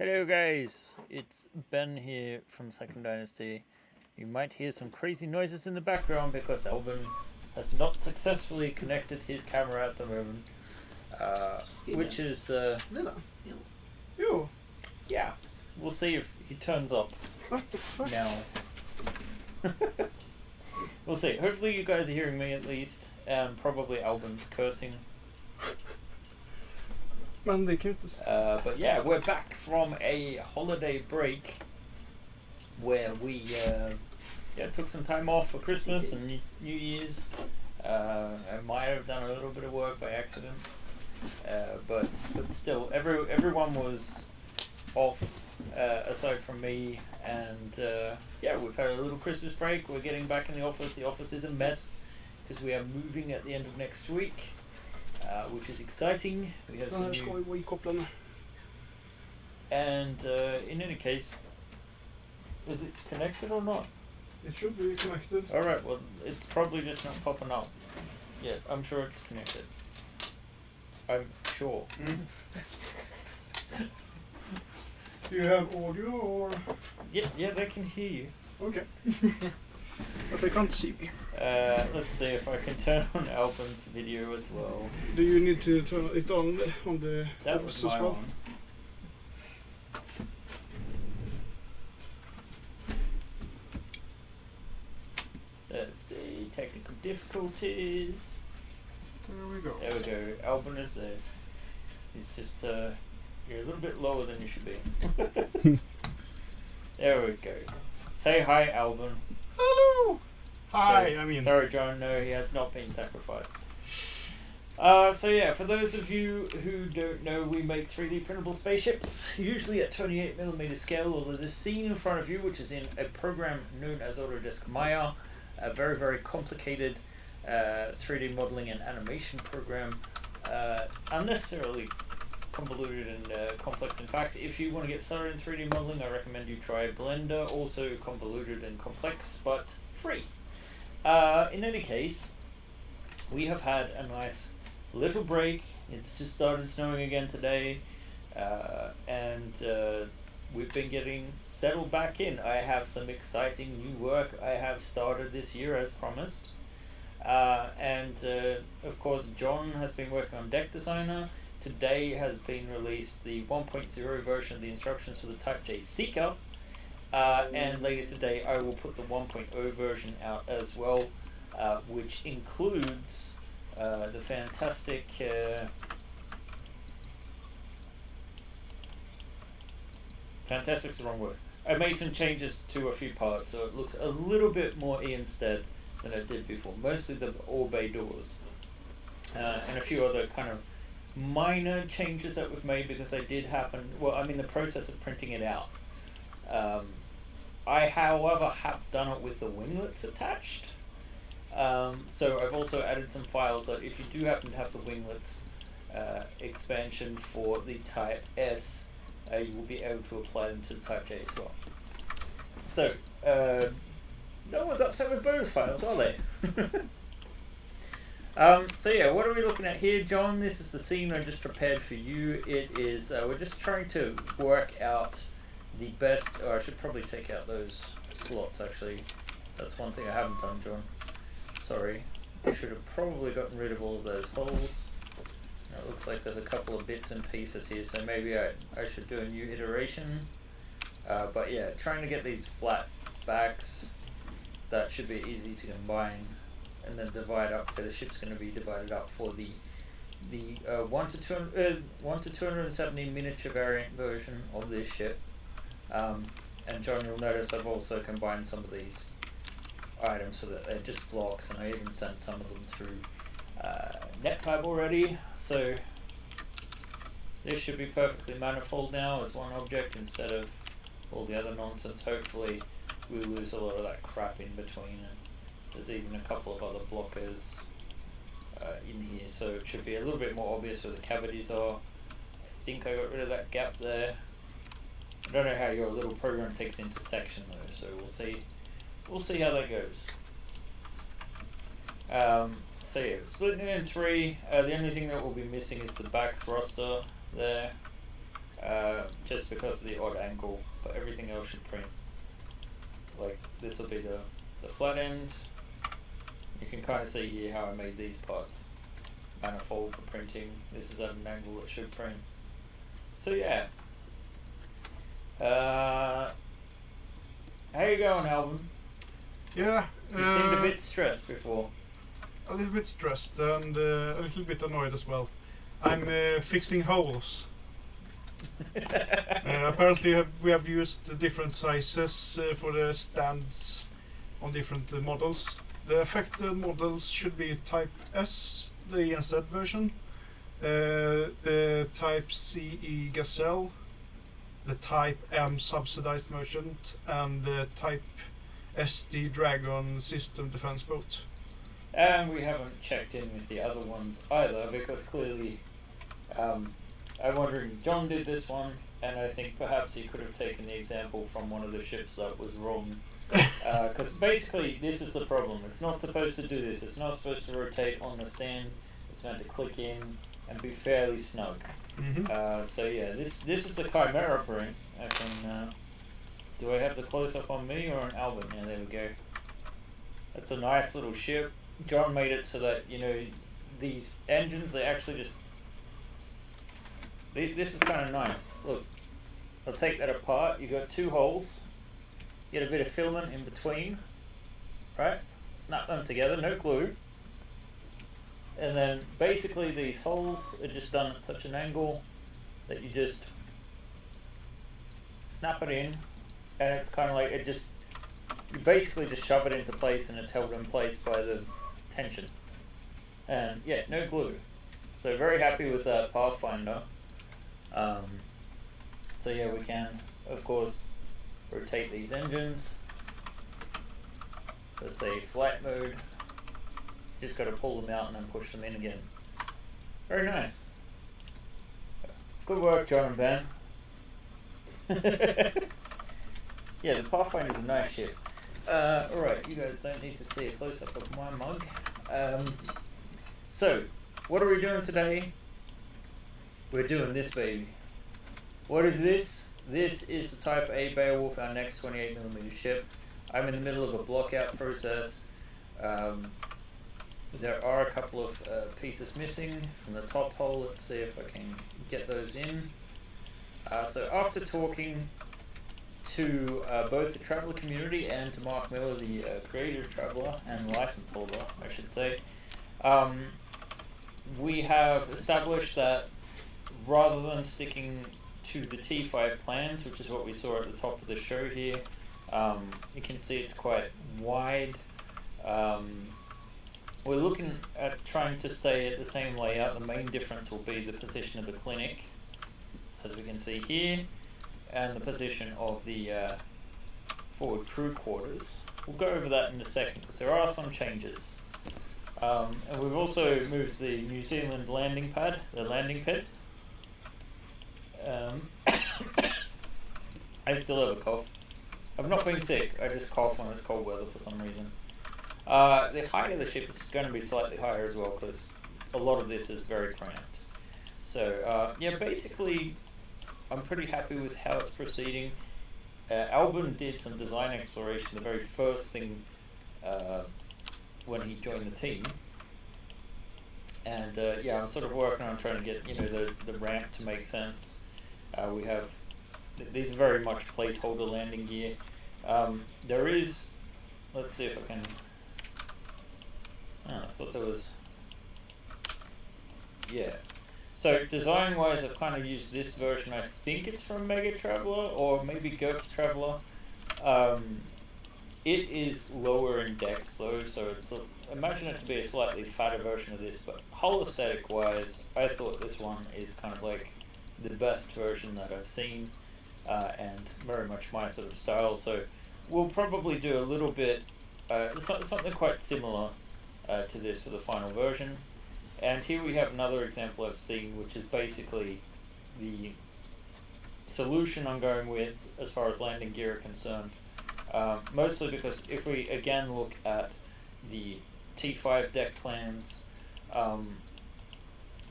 Hello guys, it's Ben here from Second Dynasty. You might hear some crazy noises in the background because AlBen has not successfully connected his camera at the moment. Which is, Jo. yeah, we'll see if he turns up What the fuck? now. We'll see. Hopefully you guys are hearing me at least, and probably AlBen's cursing. Men det kan ju inte... But yeah, we're back from a holiday break where we took some time off for Christmas and New Year's. I might have done a little bit of work by accident, but still, everyone was off aside from me, and we've had a little Christmas break. We're getting back in the office. The office is a mess because we are moving at the end of next week. Which is exciting. We have some new... And in any case, is it connected or not? It should be connected. Alright, well, it's probably just not popping up. Yeah, I'm sure it's connected. I'm sure. Do you have audio or...? Yeah, they can hear you. Okay. But they can't see me. Let's see if I can turn on AlBen's video as well. Do you need to turn it on the That was apps my as well? one. Let's see, technical difficulties. There we go. There we go. AlBen is there. He's just you're a little bit lower than you should be. There we go. Say hi, AlBen. Hello! Hi, Sorry, John. No, he has not been sacrificed. So yeah, for those of you who don't know, we make 3D printable spaceships, usually at 28mm scale, although this scene in front of you, which is in a program known as Autodesk Maya, a very, very complicated 3D modeling and animation program, unnecessarily convoluted and complex. In fact, if you want to get started in 3D modeling, I recommend you try Blender, also convoluted and complex, but free. In any case, we have had a nice little break. It's just started snowing again today, and we've been getting settled back in. I have some exciting new work I have started this year as promised, and of course John has been working on Deck Designer. Today has been released the 1.0 version of the instructions for the Type J Seeker, and later today I will put the 1.0 version out as well, which includes the fantastic fantastic's the wrong word. I made some changes to a few parts so it looks a little bit more Instead than it did before, mostly the AlBen doors, and a few other kind of minor changes that we've made because they did happen. Well, I mean the process of printing it out. I, however, have done it with the winglets attached. So I've also added some files that if you do happen to have the winglets expansion for the Type S, you will be able to apply them to the Type J as well. So, no one's upset with those files, are they? So yeah, what are we looking at here, John? This is the scene I just prepared for you. It is, we're just trying to work out the best, or I should probably take out those slots actually. That's one thing I haven't done, John. Sorry. I should have probably gotten rid of all of those holes. Now it looks like there's a couple of bits and pieces here, so maybe I should do a new iteration. But yeah, trying to get these flat backs, that should be easy to combine and then divide up, because the ship's going to be divided up for the 1 to 270 miniature variant version of this ship. And John, you'll notice I've also combined some of these items so that they're just blocks, and I even sent some of them through NetFab already, so this should be perfectly manifold now as one object instead of all the other nonsense. Hopefully we lose a lot of that crap in between, and there's even a couple of other blockers in here, so it should be a little bit more obvious where the cavities are. I think I got rid of that gap there. I don't know how your little program takes intersection though, so we'll see how that goes. So yeah, splitting it in three. The only thing that will be missing is the back thruster there. just because of the odd angle, but everything else should print. Like this will be the flat end. You can kind of see here how I made these parts manifold for printing. This is at an angle that should print. So yeah. How you going, AlBen? Yeah. You seemed a bit stressed before. A little bit stressed and a little bit annoyed as well. I'm fixing holes. Apparently we have used different sizes for the stands on different models. The affected models should be Type S, the ENZ version, the Type CE Gazelle, the Type M subsidized merchant, and the Type SD Dragon system defense boat. And we haven't checked in with the other ones either, because clearly I'm wondering, John did this one, and I think perhaps he could have taken the example from one of the ships that was wrong. Because basically this is the problem. It's not supposed to do this. It's not supposed to rotate on the stand. It's meant to click in and be fairly snug. So yeah, this is the Chimera print. I can. Do I have the close up on me or on AlBen? Yeah, there we go. That's a nice little ship. John made it so that these engines, they actually just. This is kind of nice. Look, I'll take that apart. You got two holes. Get a bit of filament in between, right? Snap them together, no glue. And then basically these holes are just done at such an angle that you just snap it in, and it's kind of like you basically just shove it into place, and it's held in place by the tension. And yeah, no glue. So very happy with that Pathfinder. So yeah, we can, of course, rotate these engines. Let's say flight mode. Just got to pull them out and then push them in again. Very nice. Good work, John and Ben. Yeah, the Pathfinder is a nice ship. Alright, you guys don't need to see a close-up of my mug. So, what are we doing today? We're doing this, baby. What is this? This is the Type A Benowulf, our next 28mm ship. I'm in the middle of a block-out process. There are a couple of pieces missing from the top hole. Let's see if I can get those in. So after talking to both the Traveller community and to Mark Miller, the creator of Traveller and license holder, I should say, we have established that rather than sticking to the T5 plans, which is what we saw at the top of the show here, you can see it's quite wide. We're looking at trying to stay at the same layout. The main difference will be the position of the clinic, as we can see here, and the position of the forward crew quarters. We'll go over that in a second because there are some changes. And we've also moved the New Zealand landing pad, the landing pad. I still have a cough. I've not been sick, I just cough when it's cold weather for some reason. The height of the ship is going to be slightly higher as well because a lot of this is very cramped. So yeah, basically I'm pretty happy with how it's proceeding. AlBen did some design exploration, the very first thing when he joined the team. And yeah, I'm sort of working on trying to get the ramp to make sense. We have these are very much placeholder landing gear. There is, let's see if I can. I thought there was. Yeah. So design wise, I've kind of used this version. I think it's from Mega Traveller or maybe GURPS Traveller. It is lower in dex though, so it's imagine it to be a slightly fatter version of this. But hull aesthetic wise, I thought this one is kind of like the best version that I've seen, and very much my sort of style. So we'll probably do a little bit, something quite similar to this for the final version. And here we have another example I've seen, which is basically the solution I'm going with as far as landing gear are concerned. Mostly because if we again look at the T5 deck plans,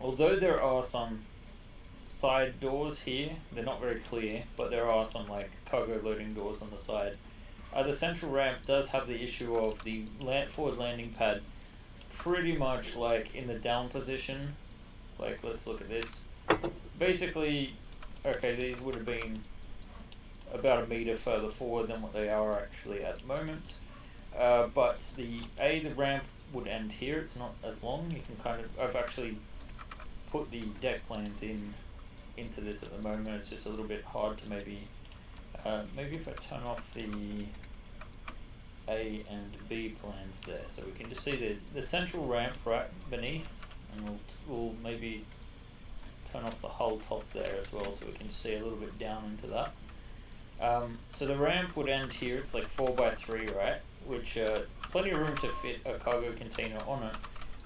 although there are some side doors here. They're not very clear, but there are some like cargo loading doors on the side. The central ramp does have the issue of the forward landing pad pretty much like in the down position. Like, let's look at this. Basically, okay, these would have been about a meter further forward than what they are actually at the moment. But the ramp would end here. It's not as long. You can kind of, I've actually put the deck plans into this at the moment. It's just a little bit hard to maybe if I turn off the A and B plans there, so we can just see the central ramp right beneath, and we'll maybe turn off the whole top there as well, so we can see a little bit down into that. So the ramp would end here. It's like 4x3, right? Which plenty of room to fit a cargo container on it.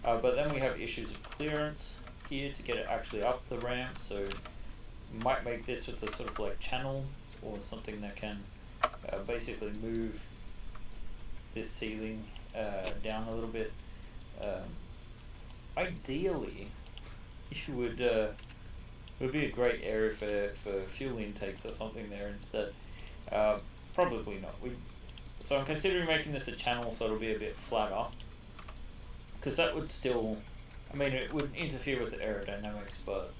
But then we have issues of clearance here to get it actually up the ramp. So might make this with a sort of like channel or something that can basically move this ceiling down a little bit. Ideally, you would be a great area for fuel intakes or something there instead. Probably not. So I'm considering making this a channel so it'll be a bit flatter, because that would still, I mean, it would interfere with the aerodynamics, but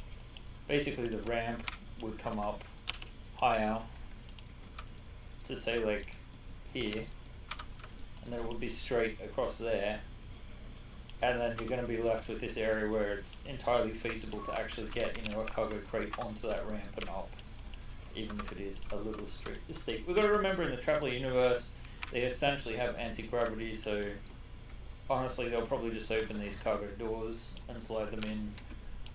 basically the ramp would come up higher to say like here, and then it would be straight across there, and then you're going to be left with this area where it's entirely feasible to actually get, you know, a cargo crate onto that ramp and up, even if it is a little steep. We've got to remember, in the Traveller universe, they essentially have anti-gravity, so honestly they'll probably just open these cargo doors and slide them in,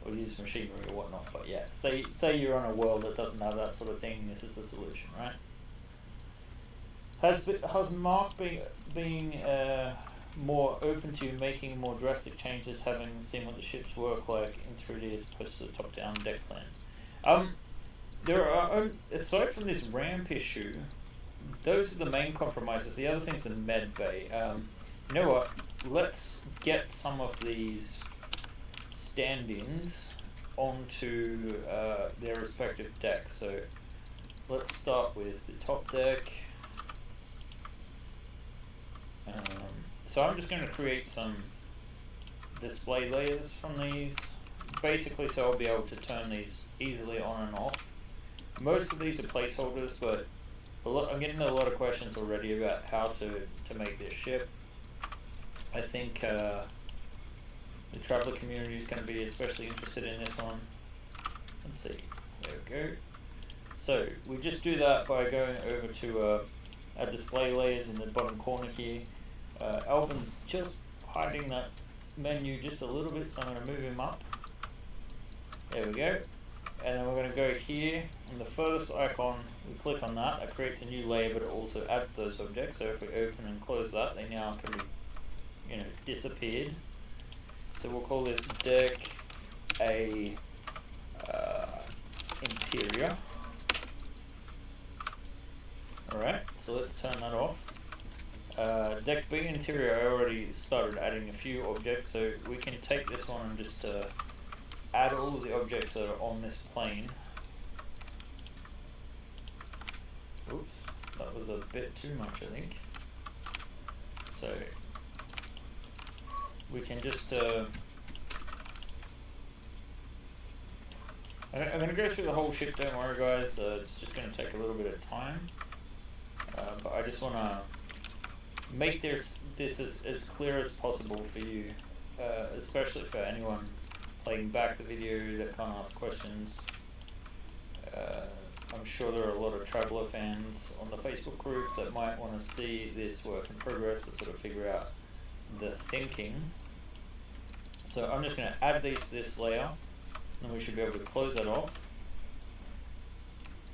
or use machinery or whatnot. But yeah, say you're on a world that doesn't have that sort of thing, this is the solution, right? Has Mark being more open to making more drastic changes, having seen what the ships work like in 3D as opposed to the top-down deck plans? There are, aside from this ramp issue, those are the main compromises. The other thing's the med bay. You know what? Let's get some of these stand-ins onto their respective decks. So let's start with the top deck. So I'm just going to create some display layers from these, basically, so I'll be able to turn these easily on and off. Most of these are placeholders, but I'm getting a lot of questions already about how to make this ship. I think the Traveller community is going to be especially interested in this one. Let's see, there we go. So we just do that by going over to our display layers in the bottom corner here. AlBen's just hiding that menu just a little bit, so I'm going to move him up. There we go. And then we're going to go here, and the furthest icon, we click on that, that creates a new layer, but it also adds those objects. So if we open and close that, they now can be, you know, disappeared. So we'll call this deck A interior. Alright, so let's turn that off. Deck B interior, I already started adding a few objects, so we can take this one and just add all of the objects that are on this plane. Oops, that was a bit too much, I think. So we can just I'm going to go through the whole ship, don't worry guys, it's just going to take a little bit of time, but I just want to make this as clear as possible for you, especially for anyone playing back the video that can't ask questions. I'm sure there are a lot of Traveller fans on the Facebook group that might want to see this work in progress to sort of figure out the thinking. So I'm just going to add these to this layer, and we should be able to close that off.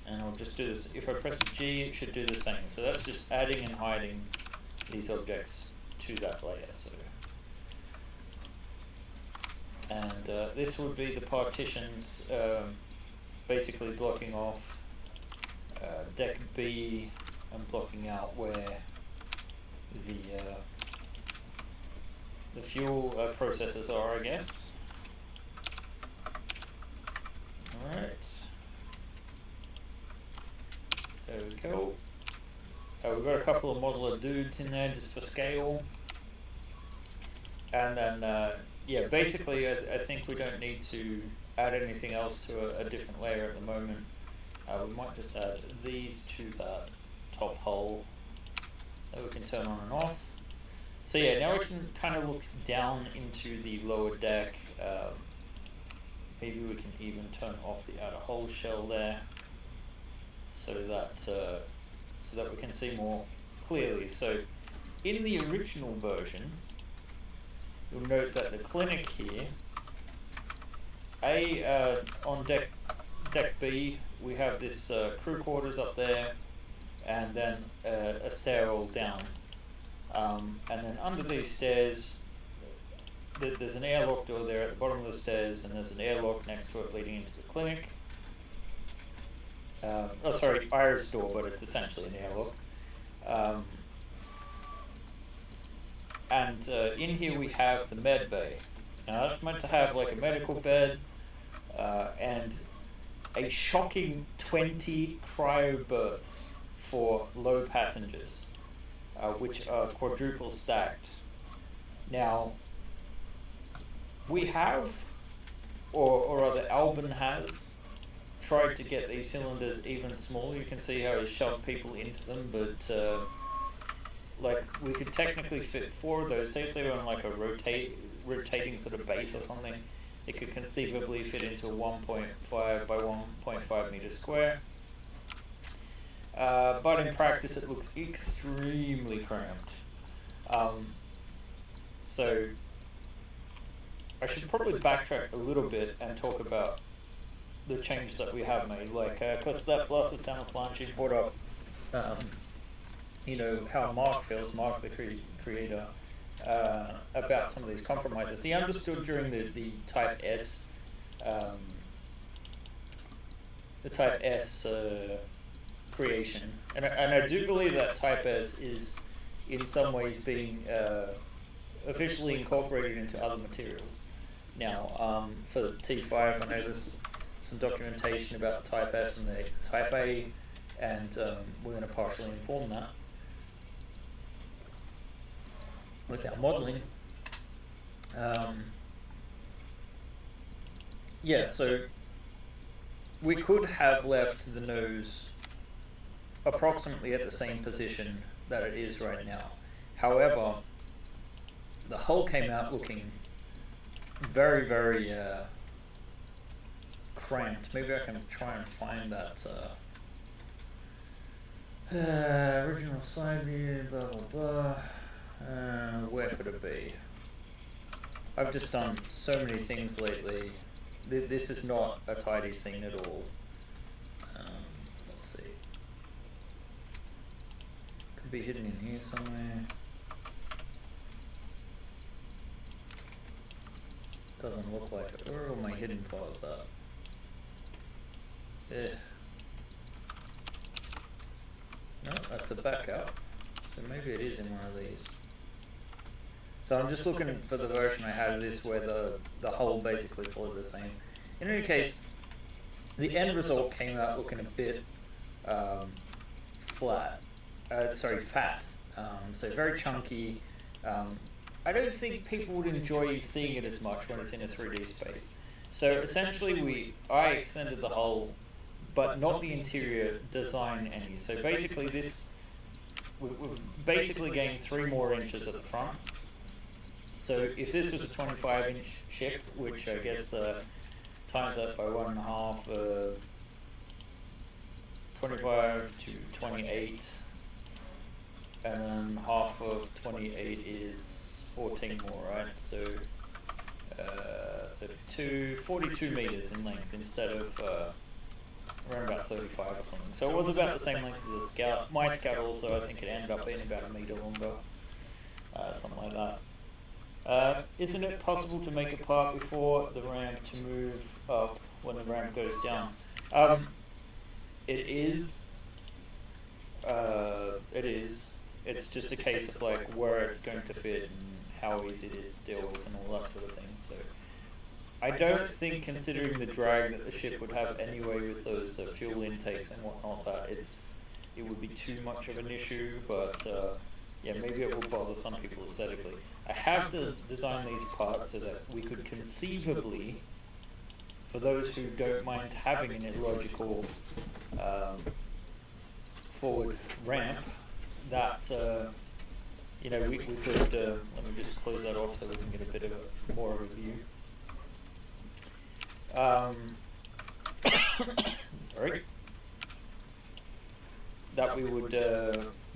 And I'll just do this. If I press G, it should do the same. So that's just adding and hiding these objects to that layer. So, and this would be the partitions, basically blocking off deck B and blocking out where the fuel processors are, I guess. Alright, Cool. We've got a couple of modeler dudes in there just for scale. And then, yeah, basically I think we don't need to add anything else to a different layer at the moment. We might just add these to that top hull that we can turn on and off. So yeah, now we can kind of look down into the lower deck. Maybe we can even turn off the outer hull shell there, so that we can see more clearly. So in the original version, you'll note that the clinic here, on deck B, we have this crew quarters up there, and then a stairwell down. And then under these stairs, there's an airlock door there at the bottom of the stairs, and there's an airlock next to it leading into the clinic. Oh, sorry, iris door, but it's essentially an airlock. And in here we have the med bay. Now that's meant to have like a medical bed, and a shocking 20 cryo berths for low passengers, which are quadruple stacked. Now, we have, or rather AlBen has, tried to get these cylinders even smaller. You can see how he shoved people into them, but like we could technically fit 4 of those. Say if they were on like a rotating sort of base or something, it could conceivably fit into a 1.5 by 1.5 meter square. But in practice it looks extremely cramped. So I should probably backtrack a little bit and talk about the changes that we have made. Like, because that Blessed Town of Flange brought up, you know, how Mark feels, Mark the creator, about some of these compromises. He understood during the Type S, creation, and I do believe that Type S is in some ways being officially incorporated into other materials. Now, for the T5, I know there's some documentation about Type S and the Type A, and we're going to partially inform that with our modelling. Yeah, so we could have left the nose approximately at the same position that it is right now. However, the hull came out looking very, very cramped. Maybe I can try and find that original side view, blah blah blah. Where could it be? I've just done so many things lately. This is not a tidy scene at all. Let's see. Could be hidden in here somewhere. Doesn't look like it. Where are all my hidden files at? Yeah. No, that's a backup. So maybe it is in one of these. So I'm just looking for the version I had of this where the hull basically followed the same. In any case, the end result came out looking a bit fat. So very chunky. I don't think people would enjoy seeing it as much when it's in a 3D space. So essentially I extended the hull, but not the interior design any. So basically we've basically gained 3 more inches at the front. So if this was a 25-inch ship, which I guess times that by 1.5, 25 to 28, and then half of 28 is 14 more, right? So 42 meters in length instead of around about 35 or something. So it was about the same length as a Scout. My Scout also, I think it ended up being about a meter longer, something like that. Isn't it possible to make a part before the ramp to move up when the ramp goes down? It is. It is. It's just a case of like where it's going to fit and how easy it is to deal with and all that sort of thing. So I don't think, considering the drag that the ship would have anyway with those fuel intakes and whatnot, that it would be too much of an issue, but yeah, maybe it will bother some people aesthetically. I have to design these parts so that we could conceivably, for those who don't mind having an illogical forward ramp, that you know, we could, let me just close that off so we can get a bit of more of a view. Sorry. That we would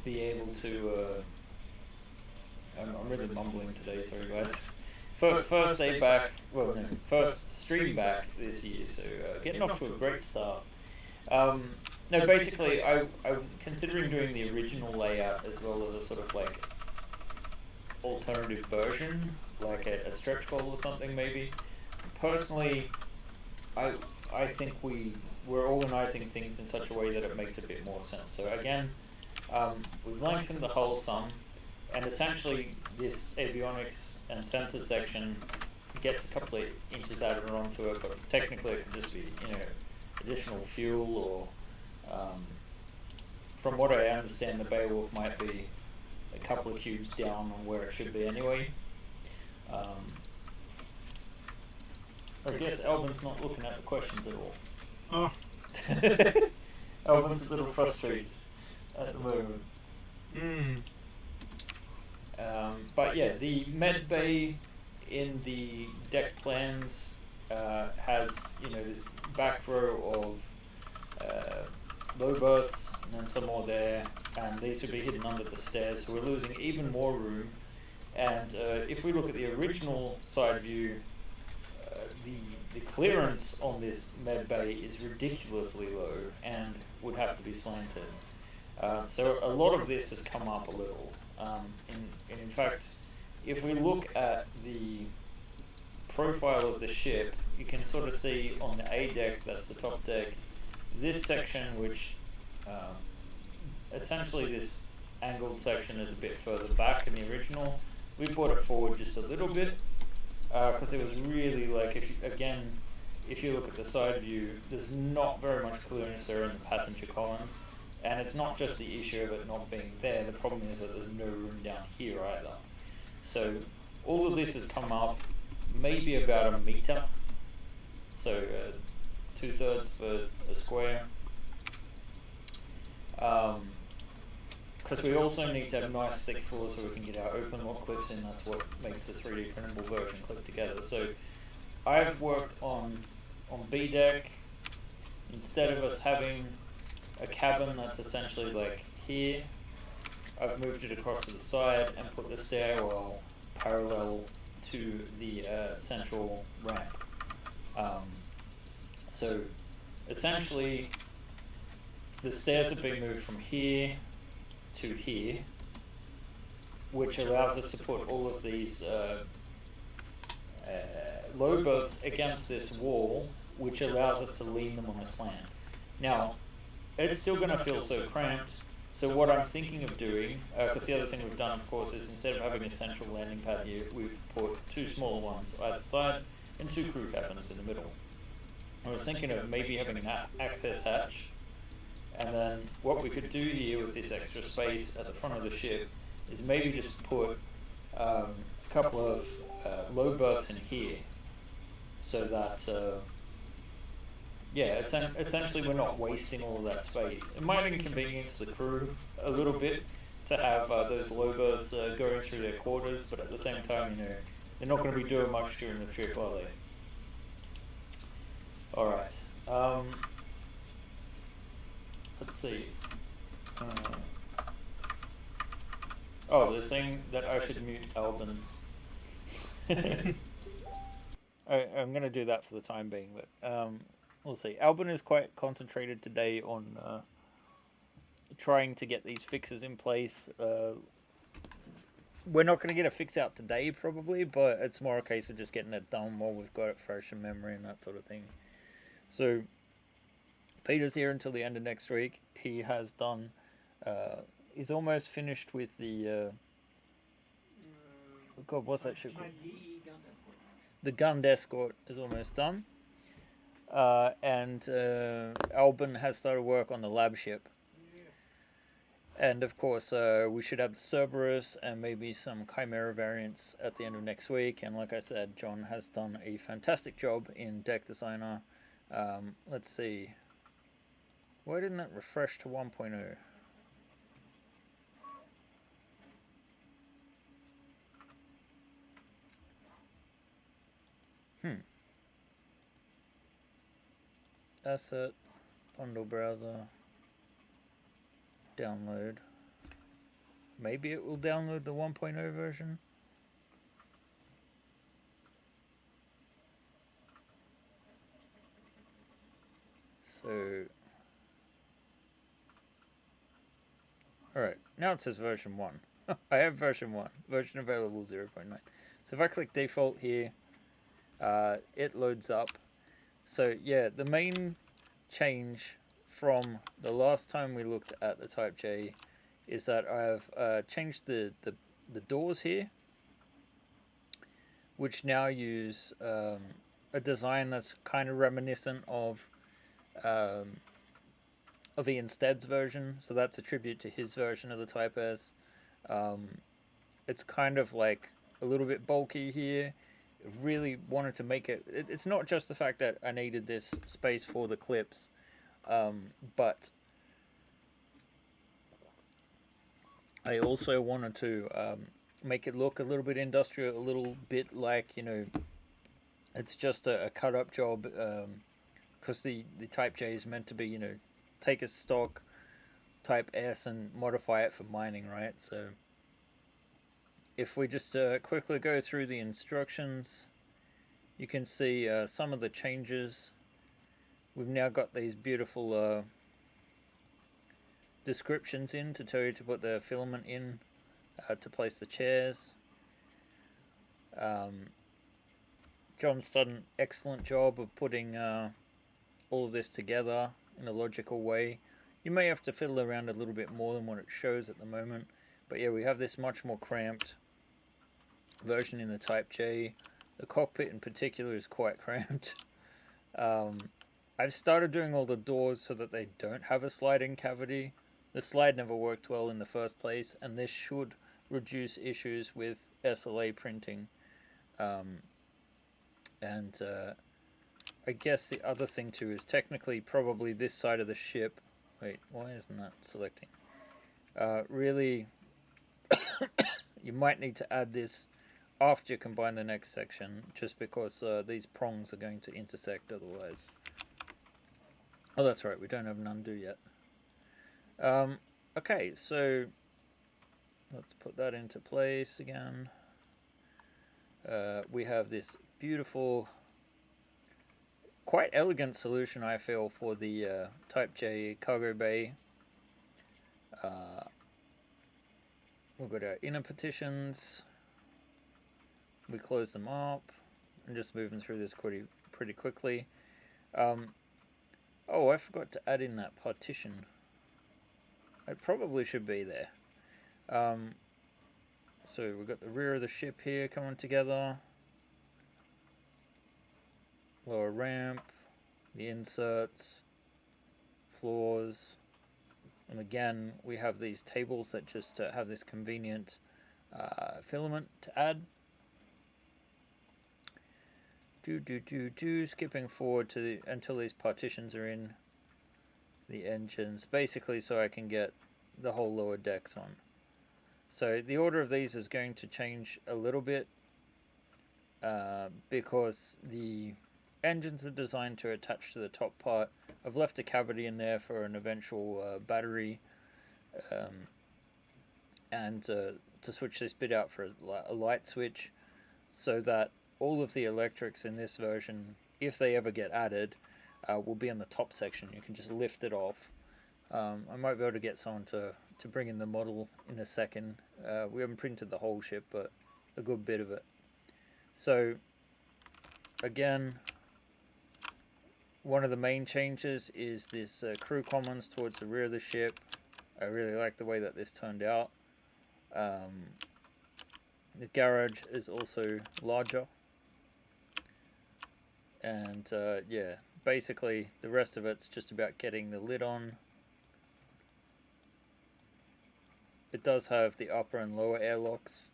be able to, I'm really mumbling today, sorry guys. First day back, well no, first stream back this year, so getting off to a great start. No, basically I'm considering doing the original layout as well as a sort of like alternative version, like a stretch goal or something maybe. Personally, I think we're organising things in such a way that it makes a bit more sense. So again, we've lengthened the hull some, and essentially this avionics and sensor section gets a couple of inches added onto it, but technically it could just be, you know, additional fuel or, from what I understand, the Benowulf might be a couple of cubes down on where it should be anyway. I guess AlBen's not looking at the questions at all. Oh. AlBen's a little frustrated at the moment. But yeah, the med bay in the deck plans has, you know, this back row of low berths and then some more there, and these would be hidden under the stairs, so we're losing even more room. And if we look at the original side view, the clearance on this med bay is ridiculously low and would have to be slanted. So a lot of this has come up a little. In fact, if we look at the profile of the ship, you can sort of see on the A deck, that's the top deck, this section, which essentially this angled section is a bit further back in the original. We brought it forward just a little bit because it was really like, if you look at the side view, there's not very much clearance there in the passenger columns. And it's not just the issue of it not being there, the problem is that there's no room down here either. So all of this has come up maybe about a meter, so 2/3 for a square. Because we also need to have nice thick floors so we can get our open lock clips in. That's what makes the 3D printable version clip together. So I've worked on B deck. Instead of us having a cabin that's essentially like here, I've moved it across to the side and put the stairwell parallel to the central ramp. So essentially the stairs have been moved from here to here, which allows us to put all of these low berths against this wall, which allows us to lean them on a slant. Now, it's still going to feel so cramped, so what I'm thinking of doing, because the other thing we've done, of course, is instead of having a central landing pad here, we've put two smaller ones either side and two crew cabins in the middle. I was thinking of maybe having an access hatch, and then what we could do here with this extra space at the front of the ship is maybe just put a couple of low berths in here, so that yeah, essentially we're not wasting all of that space. It might inconvenience the crew a little bit to have those low berths going through their quarters, but at the same time, you know, they're not going to be doing much during the trip, are they? Alright, let's see. Oh, they're saying that I should mute AlBen. I'm going to do that for the time being, but we'll see. AlBen is quite concentrated today on trying to get these fixes in place. We're not going to get a fix out today, probably, but it's more a case of just getting it done while we've got it fresh in memory and that sort of thing. So, Peter's here until the end of next week. He has done... he's almost finished with the... God, what's that ship called? The Gun Escort is almost done. And AlBen has started work on the lab ship. And of course, we should have the Cerberus and maybe some Chimera variants at the end of next week. And like I said, John has done a fantastic job in Deck Designer. Let's see. Why didn't it refresh to 1.0? Asset, bundle browser, download. Maybe it will download the 1.0 version. So, alright, now it says version 1. I have version 1, version available 0.9. So if I click default here, it loads up. So yeah, the main change from the last time we looked at the Type J is that I've changed the doors here, which now use a design that's kind of reminiscent of Ian Stead's version. So that's a tribute to his version of the Type S. It's kind of like a little bit bulky here. Really wanted to make it. It's not just the fact that I needed this space for the clips, but I also wanted to make it look a little bit industrial, a little bit like, you know, it's just a cut up job, because the Type J is meant to be, you know, take a stock Type S and modify it for mining, right? So if we just quickly go through the instructions, you can see some of the changes. We've now got these beautiful descriptions in to tell you to put the filament in to place the chairs. John's done an excellent job of putting all of this together in a logical way. You may have to fiddle around a little bit more than what it shows at the moment, but yeah, we have this much more cramped version in the Type J. The cockpit in particular is quite cramped. I've started doing all the doors so that they don't have a sliding cavity. The slide never worked well in the first place, and this should reduce issues with SLA printing. I guess the other thing too is technically probably this side of the ship. Wait, why isn't that selecting? Really, you might need to add this after you combine the next section, just because these prongs are going to intersect otherwise. Oh, that's right, we don't have an undo yet. Okay, so let's put that into place again. We have this beautiful, quite elegant solution, I feel, for the Type J cargo bay. We've got our inner partitions. We close them up. I'm just moving through this pretty quickly. Oh, I forgot to add in that partition. It probably should be there. So we've got the rear of the ship here coming together. Lower ramp, the inserts, floors, and again we have these tables that just have this convenient filament to add. Skipping forward to until these partitions are in the engines, basically so I can get the whole lower decks on. So the order of these is going to change a little bit because the engines are designed to attach to the top part. I've left a cavity in there for an eventual battery, and to switch this bit out for a light switch, so that all of the electrics in this version, if they ever get added, will be on the top section. You can just lift it off. I might be able to get someone to bring in the model in a second. We haven't printed the whole ship, but a good bit of it. So again, one of the main changes is this crew commons towards the rear of the ship. I really like the way that this turned out. The garage is also larger. And yeah, basically the rest of it's just about getting the lid on. it does have the upper and lower airlocks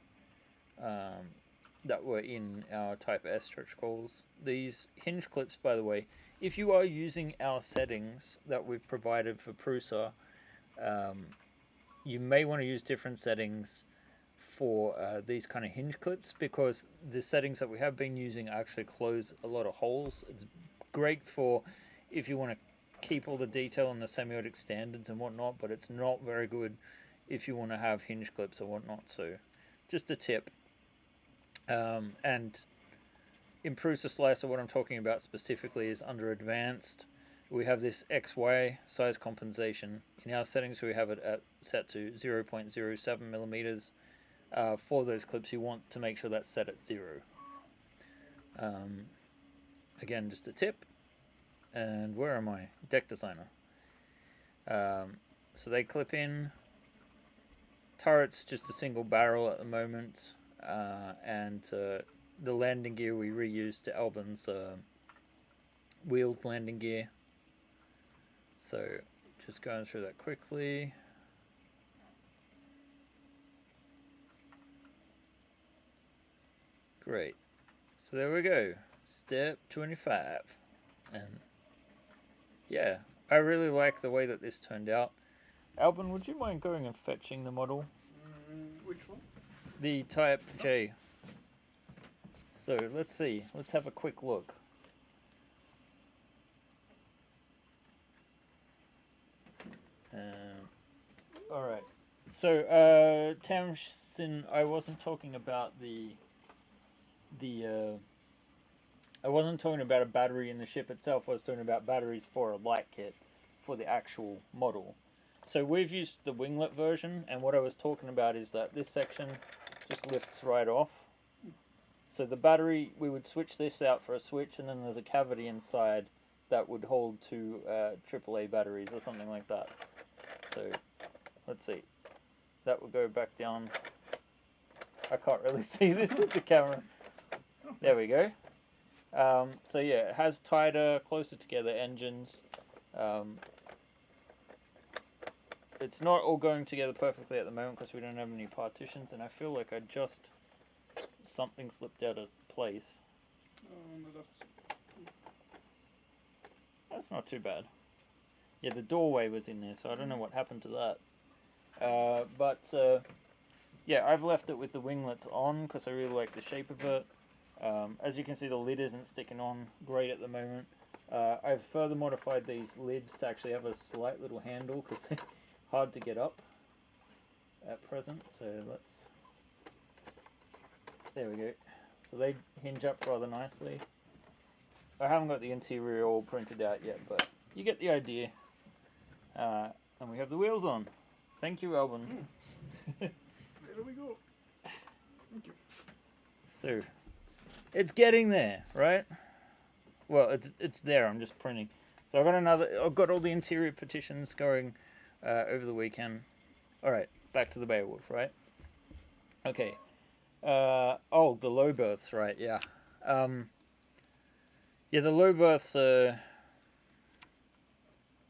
that were in our Type S stretch calls. These hinge clips, by the way, if you are using our settings that we've provided for Prusa, you may want to use different settings for these kind of hinge clips, because the settings that we have been using actually close a lot of holes. It's great for if you want to keep all the detail on the semiotic standards and whatnot, but it's not very good if you want to have hinge clips or whatnot. So just a tip. And in Prusa Slicer, what I'm talking about specifically is under advanced, we have this XY size compensation. In our settings, we have it set to 0.07 millimeters. For those clips, you want to make sure that's set at 0. Again, just a tip. And where am I? Deck Designer. So they clip in. Turret's just a single barrel at the moment. And the landing gear we reused to AlBen's wheeled landing gear. So just going through that quickly. Great. So there we go. Step 25. And yeah, I really like the way that this turned out. AlBen, would you mind going and fetching the model? Which one? The Type J. So let's see. Let's have a quick look. Alright. So, Tamsin, I wasn't talking about I wasn't talking about a battery in the ship itself. I was talking about batteries for a light kit for the actual model. So we've used the winglet version, and what I was talking about is that this section just lifts right off. So the battery, we would switch this out for a switch, and then there's a cavity inside that would hold two AAA batteries or something like that. So let's see. That would go back down. I can't really see this with the camera. There we go. So yeah, it has tighter, closer together engines. It's not all going together perfectly at the moment because we don't have any partitions, and I feel like something slipped out of place. On the left side. That's not too bad. Yeah, the doorway was in there, so I don't know what happened to that. But yeah, I've left it with the winglets on because I really like the shape of it. As you can see, the lid isn't sticking on great at the moment. I've further modified these lids to actually have a slight little handle because they're hard to get up at present. So let's... There we go. So they hinge up rather nicely. I haven't got the interior all printed out yet, but you get the idea. And we have the wheels on. Thank you, AlBen. There we go. Thank you. So, it's getting there, right? Well, it's there. I'm just printing. So I've got all the interior petitions going over the weekend. All right, back to the Beowulf, right? Okay. Oh, the low berths, right? Yeah. Yeah, the low berths.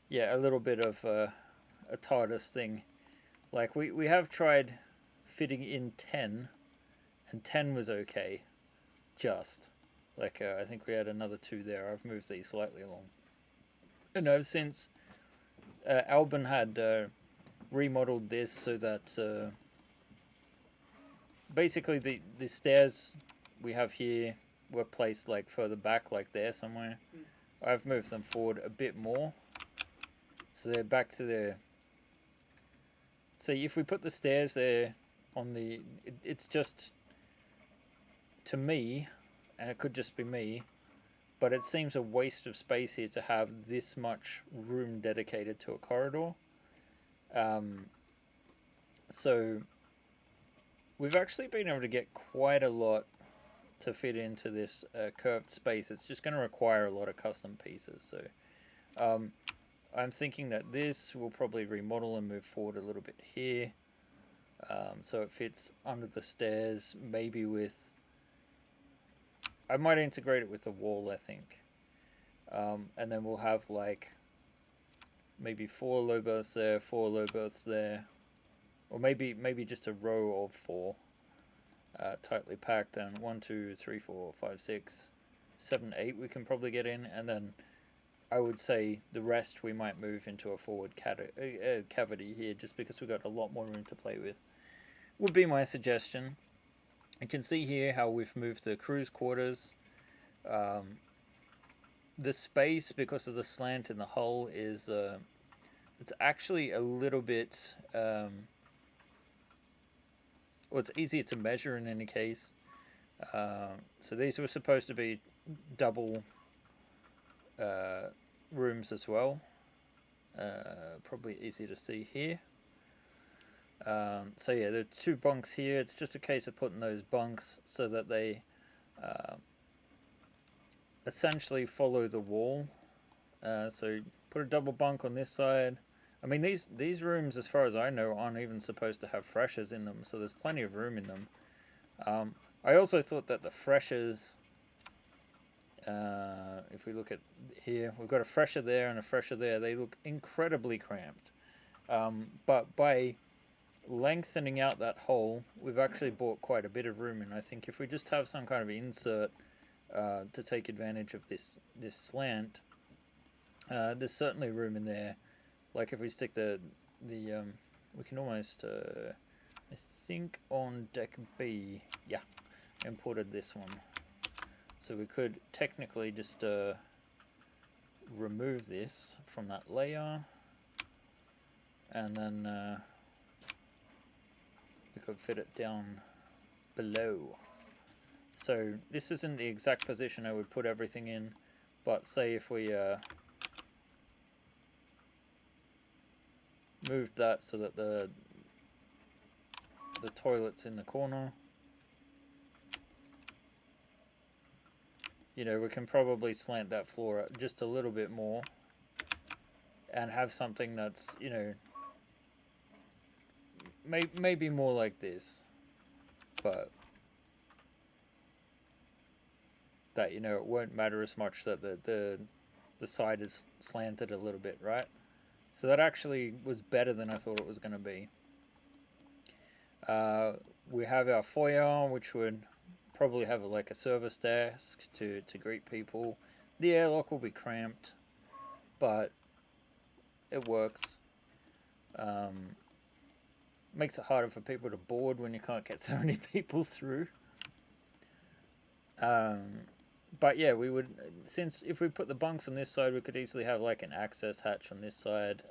Yeah, a little bit of a TARDIS thing. Like we have tried fitting in 10, and 10 was okay. Just like I think we had another 2 there. I've moved these slightly along. And ever since AlBen had remodeled this so that basically the stairs we have here were placed like further back, like there somewhere. I've moved them forward a bit more, so they're back to their... See, if we put the stairs there on the... It's just, to me, and it could just be me, but it seems a waste of space here to have this much room dedicated to a corridor. So we've actually been able to get quite a lot to fit into this curved space. It's just going to require a lot of custom pieces. So I'm thinking that this will probably remodel and move forward a little bit here. So it fits under the stairs, maybe with... I might integrate it with a wall, I think. And then we'll have like maybe 4 low berths there, 4 low berths there. or maybe just a row of 4, tightly packed, and 1, 2, 3, 4, 5, 6, 7, 8 we can probably get in, and then I would say the rest we might move into a forward cavity here, just because we've got a lot more room to play with. Would be my suggestion. You can see here how we've moved the crew's quarters. The space, because of the slant in the hull, is it's actually a little bit well, it's easier to measure in any case. So these were supposed to be double rooms as well. Probably easy to see here. So yeah, there are 2 bunks here. It's just a case of putting those bunks so that they essentially follow the wall. So put a double bunk on this side. I mean, these rooms, as far as I know, aren't even supposed to have freshers in them, so there's plenty of room in them. I also thought that the freshers, if we look at here, we've got a fresher there and a fresher there. They look incredibly cramped. But by lengthening out that hole, we've actually bought quite a bit of room in. I think if we just have some kind of insert to take advantage of this slant, there's certainly room in there. Like if we stick we can almost, I think on deck B, yeah, imported this one. So we could technically just remove this from that layer, and then we could fit it down below. So this isn't the exact position I would put everything in, but say if we moved that so that the toilet's in the corner, you know, we can probably slant that floor just a little bit more and have something that's, you know, maybe more like this, but that, you know, it won't matter as much that the side is slanted a little bit, right? So that actually was better than I thought it was going to be. We have our foyer, which would probably have like a service desk to greet people. The airlock will be cramped, but it works. Makes it harder for people to board when you can't get so many people through. But yeah, we would, since if we put the bunks on this side, we could easily have like an access hatch on this side.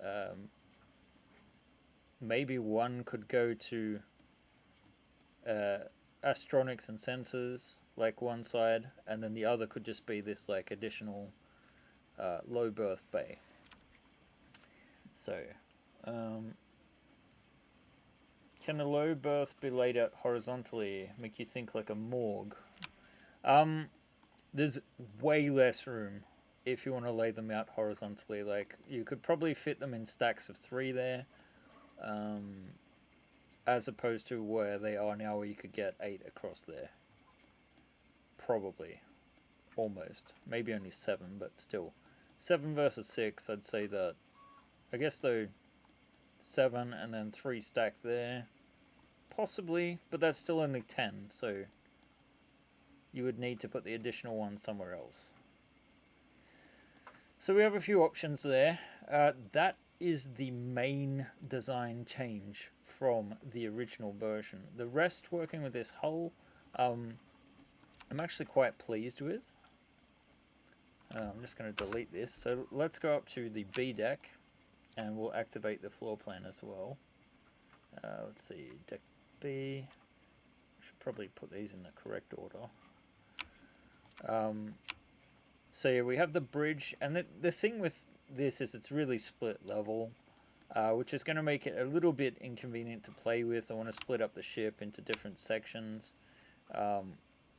Maybe one could go to astronics and sensors, like one side, and then the other could just be this like additional low berth bay. So, can a low berth be laid out horizontally? Make you think like a morgue? There's way less room if you want to lay them out horizontally. Like, you could probably fit them in stacks of 3 there, as opposed to where they are now, where you could get 8 across there. Probably. Almost. Maybe only 7, but still. 7 versus 6, I'd say that. I guess, though, 7 and then 3 stacked there. Possibly, but that's still only 10, so you would need to put the additional one somewhere else. So we have a few options there. That is the main design change from the original version. The rest, working with this hull, I'm actually quite pleased with. I'm just going to delete this. So let's go up to the B deck, and we'll activate the floor plan as well. Let's see, deck B. Should probably put these in the correct order. So yeah, we have the bridge, and the thing with this is it's really split level, which is going to make it a little bit inconvenient to play with. I want to split up the ship into different sections.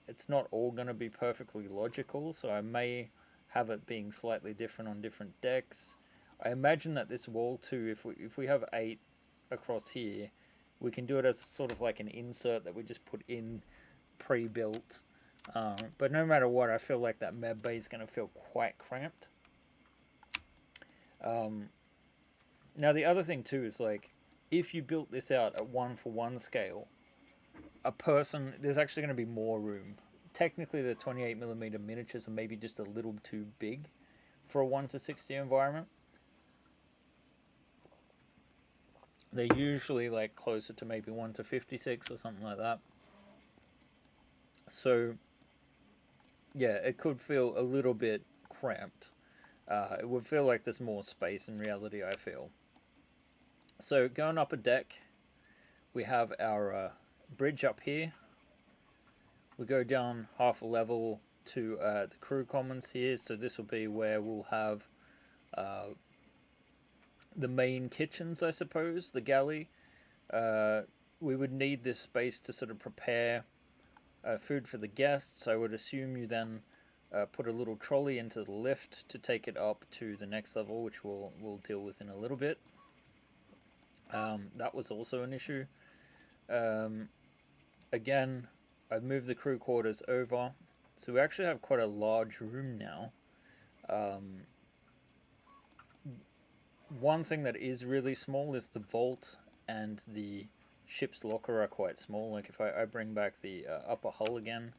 It's not all going to be perfectly logical, so I may have it being slightly different on different decks. I imagine that this wall too, if we have 8 across here, we can do it as sort of like an insert that we just put in pre-built. But no matter what, I feel like that med bay is going to feel quite cramped. Now the other thing too is, like, if you built this out at 1-for-1 scale, a person, there's actually going to be more room. Technically, the 28mm miniatures are maybe just a little too big for a 1-to-60 environment. They're usually like closer to maybe 1-to-56 or something like that. So, yeah, it could feel a little bit cramped. It would feel like there's more space in reality, I feel. So, going up a deck, we have our bridge up here. We go down half a level to the crew commons here. So, this will be where we'll have the main kitchens, I suppose, the galley. We would need this space to sort of prepare food for the guests. I would assume you then put a little trolley into the lift to take it up to the next level, which we'll deal with in a little bit. That was also an issue. Again, I've moved the crew quarters over, so we actually have quite a large room now. One thing that is really small is the vault, and the ship's locker are quite small. Like if I bring back the upper hull again,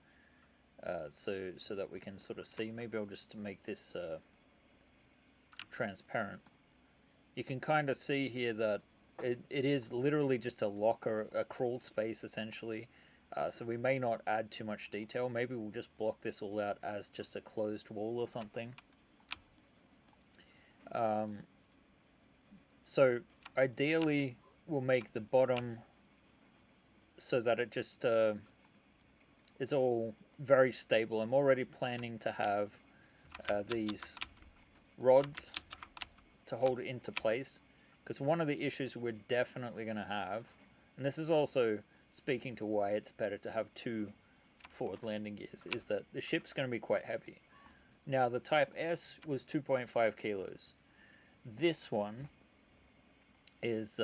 so that we can sort of see. Maybe I'll just make this transparent. You can kind of see here that it is literally just a locker, a crawl space essentially. So we may not add too much detail. Maybe we'll just block this all out as just a closed wall or something. So ideally we'll make the bottom so that it just is all very stable. I'm already planning to have these rods to hold it into place, because one of the issues we're definitely going to have, and this is also speaking to why it's better to have 2 forward landing gears, is that the ship's going to be quite heavy. Now the Type S was 2.5 kilos. This one is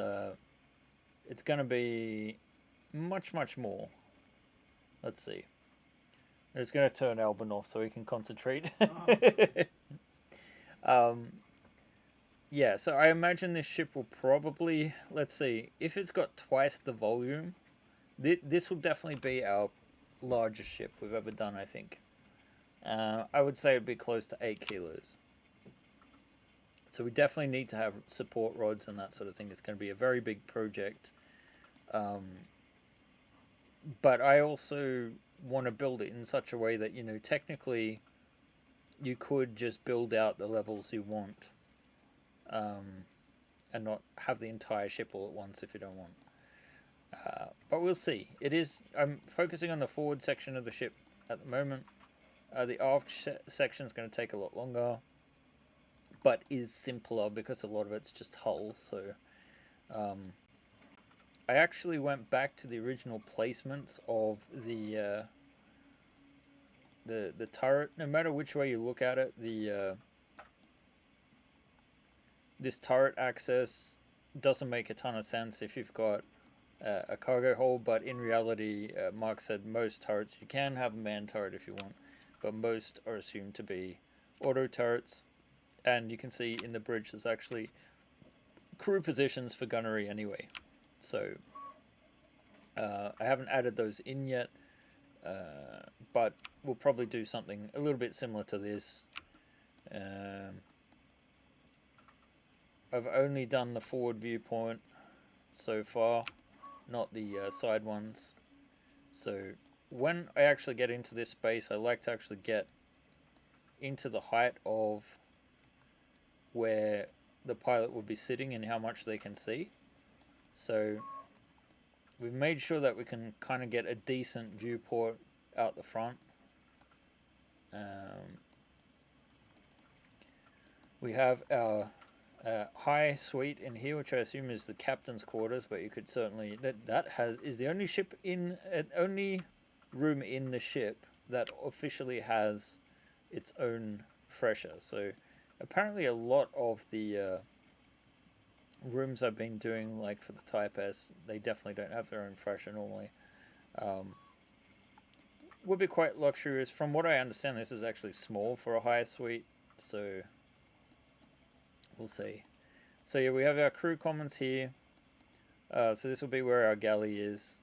it's going to be much more. Let's see. I'm just going to turn AlBen off so he can concentrate. Yeah, so I imagine this ship will probably, let's see, if it's got twice the volume, this will definitely be our largest ship we've ever done, I think. I would say it'd be close to 8 kilos. So we definitely need to have support rods and that sort of thing. It's going to be a very big project. But I also want to build it in such a way that, you know, technically you could just build out the levels you want. And not have the entire ship all at once if you don't want. But we'll see. I'm focusing on the forward section of the ship at the moment. The aft section is going to take a lot longer, but is simpler because a lot of it's just hull. So I actually went back to the original placements of the turret. No matter which way you look at it, this turret access doesn't make a ton of sense if you've got a cargo hold, but in reality, Mark said most turrets, you can have a man turret if you want, but most are assumed to be auto turrets. And you can see in the bridge there's actually crew positions for gunnery anyway. So I haven't added those in yet, but we'll probably do something a little bit similar to this. I've only done the forward viewpoint so far, not the side ones. So when I actually get into this space, I like to actually get into the height of where the pilot will be sitting and how much they can see. So we've made sure that we can kind of get a decent viewport out the front. We have our high suite in here, which I assume is the captain's quarters, but you could certainly is the only room in the ship that officially has its own fresher. So apparently a lot of the rooms I've been doing, like for the Type S, they definitely don't have their own fresher normally. Would be quite luxurious. From what I understand, this is actually small for a high suite, so we'll see. So yeah, we have our crew commons here. So this will be where our galley is.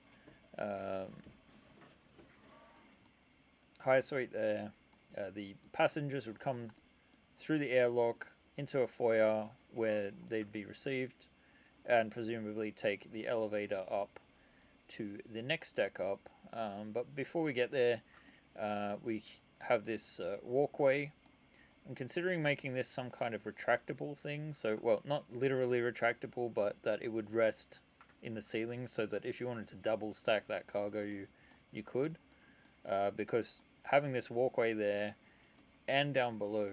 High suite there. The passengers would come through the airlock into a foyer where they'd be received and presumably take the elevator up to the next deck up. But before we get there, we have this walkway. I'm considering making this some kind of retractable thing. So, well, not literally retractable, but that it would rest in the ceiling so that if you wanted to double stack that cargo, you could. Because having this walkway there and down below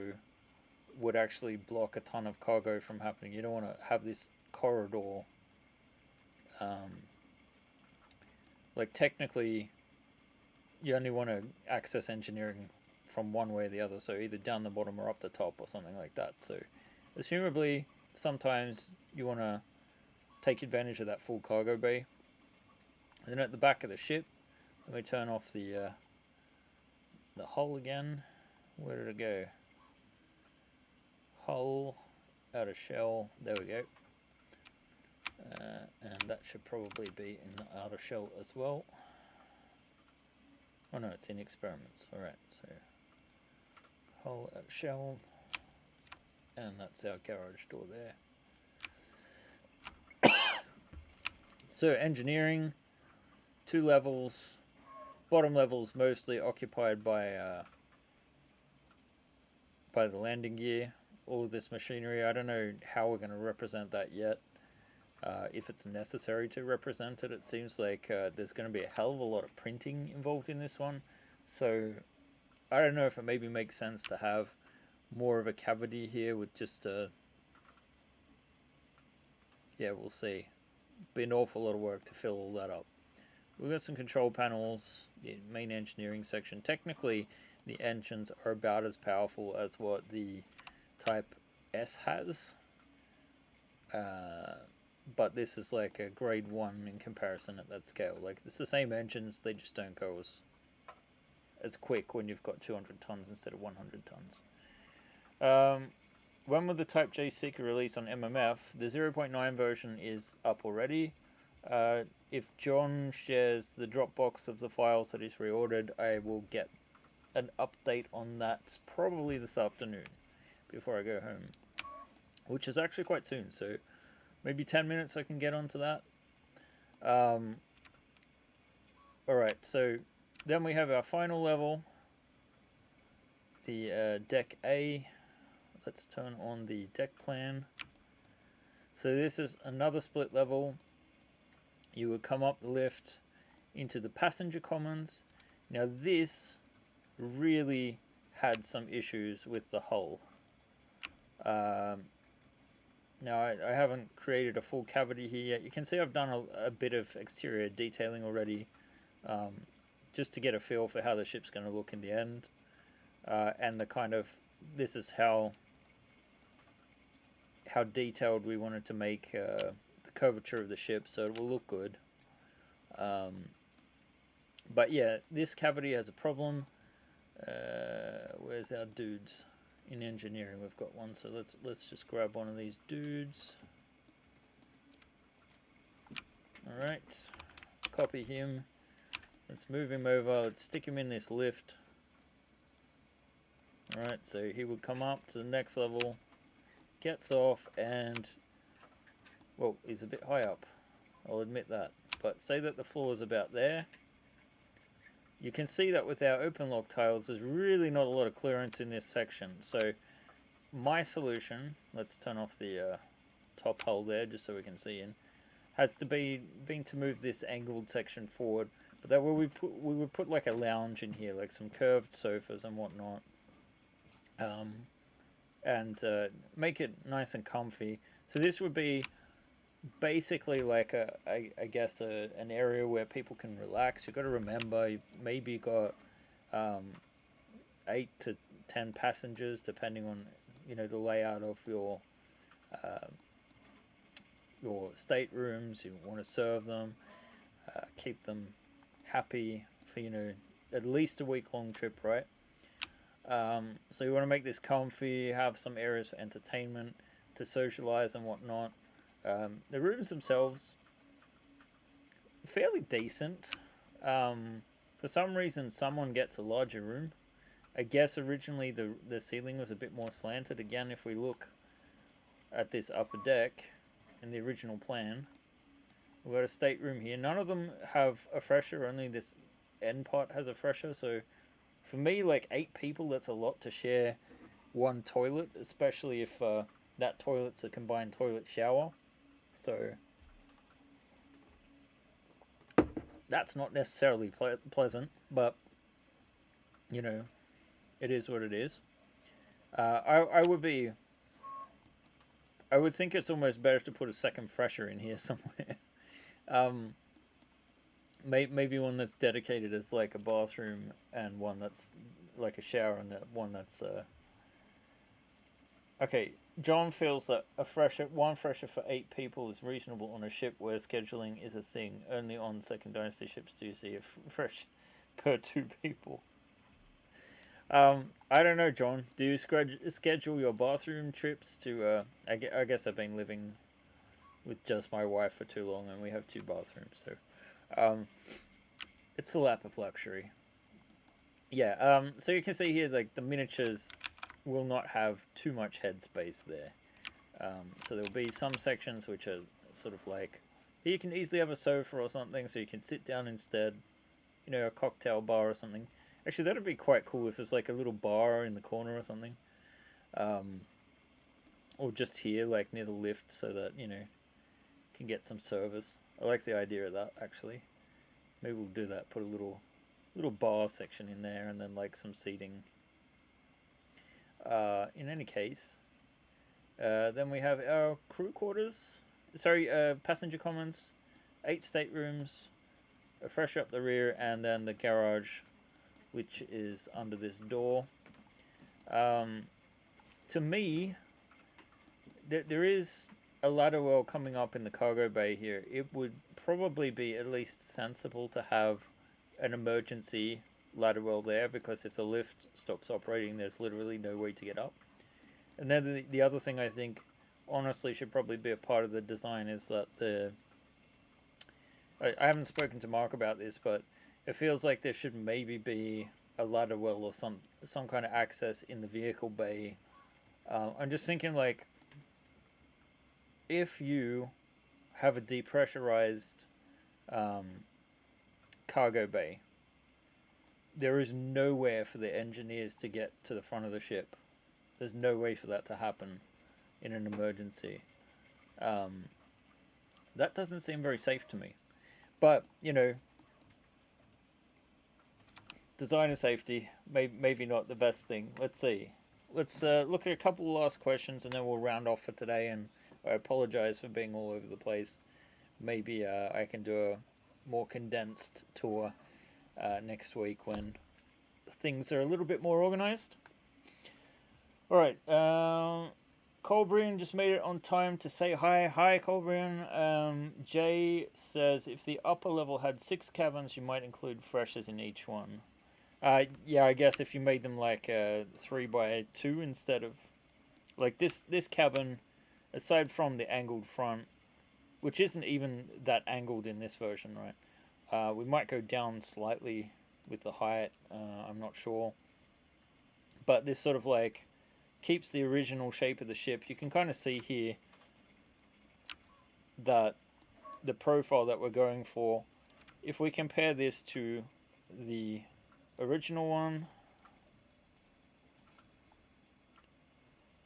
would actually block a ton of cargo from happening. You don't want to have this corridor. Like, technically, you only want to access engineering from one way or the other, so either down the bottom or up the top or something like that. So, assumably, sometimes you want to take advantage of that full cargo bay. And then at the back of the ship, let me turn off the hull again. Where did it go? Hull, outer shell, there we go. And that should probably be in the outer shell as well. Oh no, it's in experiments. Alright, so hull, outer shell, and that's our garage door there. So engineering, 2 levels, bottom levels mostly occupied by the landing gear. All of this machinery, I don't know how we're going to represent that yet. If it's necessary to represent it, it seems like there's going to be a hell of a lot of printing involved in this one. So I don't know if it maybe makes sense to have more of a cavity here with just yeah, we'll see. Be an awful lot of work to fill all that up. We've got some control panels, the main engineering section. Technically, the engines are about as powerful as what the Type S has. But this is like a grade 1 in comparison at that scale. Like, it's the same engines, they just don't go as quick when you've got 200 tons instead of 100 tons. When will the Type J Seeker release on MMF? The 0.9 version is up already. If John shares the Dropbox of the files that he's reordered, I will get an update on that probably this afternoon before I go home, which is actually quite soon, so maybe 10 minutes I can get onto that. Alright, so then we have our final level, the deck A. Let's turn on the deck plan. So this is another split level. You would come up the lift into the passenger commons. Now this really had some issues with the hull. Now I haven't created a full cavity here yet. You can see I've done a bit of exterior detailing already, just to get a feel for how the ship's going to look in the end. And the kind of, this is how detailed we wanted to make the curvature of the ship, so it will look good. But yeah, this cavity has a problem. Where's our dudes? In engineering we've got one, so let's just grab one of these dudes. Alright, copy him. Let's move him over, let's stick him in this lift. Alright, so he would come up to the next level, gets off, and well, he's a bit high up, I'll admit that, but say that the floor is about there. You can see that with our open lock tiles, there's really not a lot of clearance in this section. So my solution, let's turn off the top hull there just so we can see in, has to be to move this angled section forward. But that way we would put like a lounge in here, like some curved sofas and whatnot, and make it nice and comfy. So this would be basically like I guess an area where people can relax. You've got to remember, you maybe got 8 to 10 passengers depending on the layout of your staterooms. You want to serve them, keep them happy for at least a week-long trip, right? So you want to make this comfy, have some areas for entertainment, to socialize and whatnot. The rooms themselves fairly decent. For some reason, someone gets a larger room. I guess originally the ceiling was a bit more slanted. Again, if we look at this upper deck in the original plan, we've got a stateroom here. None of them have a fresher. Only this end part has a fresher. So for me, like 8 people, that's a lot to share one toilet, especially if that toilet's a combined toilet shower. So that's not necessarily pleasant, but you know, it is what it is. I would think it's almost better to put a second fresher in here somewhere. Maybe one that's dedicated as like a bathroom, and one that's like a shower, and one that's okay. John feels that one fresher for 8 people is reasonable on a ship where scheduling is a thing. Only on Second Dynasty ships do you see a fresh per 2 people. I don't know, John. Do you schedule your bathroom trips to? I guess I've been living with just my wife for too long, and we have 2 bathrooms, so it's a lap of luxury. Yeah. So you can see here, like the miniatures will not have too much headspace there. So there'll be some sections which are sort of like here you can easily have a sofa or something, so you can sit down instead. You know, a cocktail bar or something. Actually, that'd be quite cool if there's like a little bar in the corner or something. Or just here, like near the lift, so that, you know, can get some service. I like the idea of that, actually. Maybe we'll do that. Put a little bar section in there, and then like some seating. In any case, then we have our crew quarters. Sorry, passenger commons. 8 staterooms. A fresh up the rear, and then the garage, which is under this door. To me, there is a ladder well coming up in the cargo bay here. It would probably be at least sensible to have an emergency ladder well there, because if the lift stops operating, there's literally no way to get up. And then the other thing I think honestly should probably be a part of the design is that I haven't spoken to Mark about this, but it feels like there should maybe be a ladder well or some kind of access in the vehicle bay. I'm just thinking, like, if you have a depressurized cargo bay, there is nowhere for the engineers to get to the front of the ship. There's no way for that to happen in an emergency. That doesn't seem very safe to me. But, you know, designer safety, maybe not the best thing. Let's see. Let's look at a couple of last questions, and then we'll round off for today. And I apologize for being all over the place. Maybe I can do a more condensed tour next week when things are a little bit more organized. All right. Colbrian just made it on time to say hi. Hi, Colbrian. Jay says, if the upper level had 6 cabins, you might include freshers in each one. Yeah, I guess if you made them like 3x2 instead of... Like this cabin, aside from the angled front, which isn't even that angled in this version, right? We might go down slightly with the height. I'm not sure. But this sort of like... keeps the original shape of the ship. You can kind of see here that the profile that we're going for, if we compare this to the original one,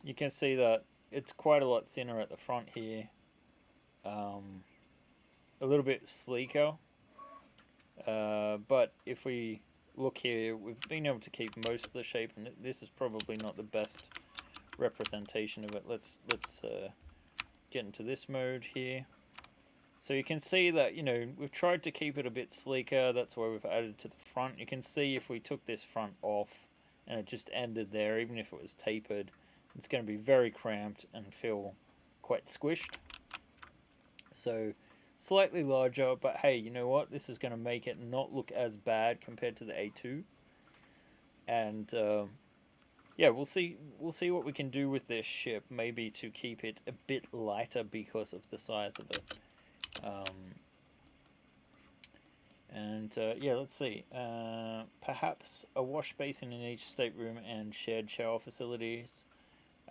you can see that it's quite a lot thinner at the front here, a little bit sleeker, but if we look here, we've been able to keep most of the shape, and this is probably not the best representation of it. Let's get into this mode here. So you can see that, you know, we've tried to keep it a bit sleeker. That's why we've added to the front. You can see if we took this front off and it just ended there, even if it was tapered, it's going to be very cramped and feel quite squished. So slightly larger, but hey, you know what? This is going to make it not look as bad compared to the A2. And yeah, we'll see what we can do with this ship, maybe to keep it a bit lighter because of the size of it. And yeah, let's see. Perhaps a wash basin in each stateroom and shared shower facilities.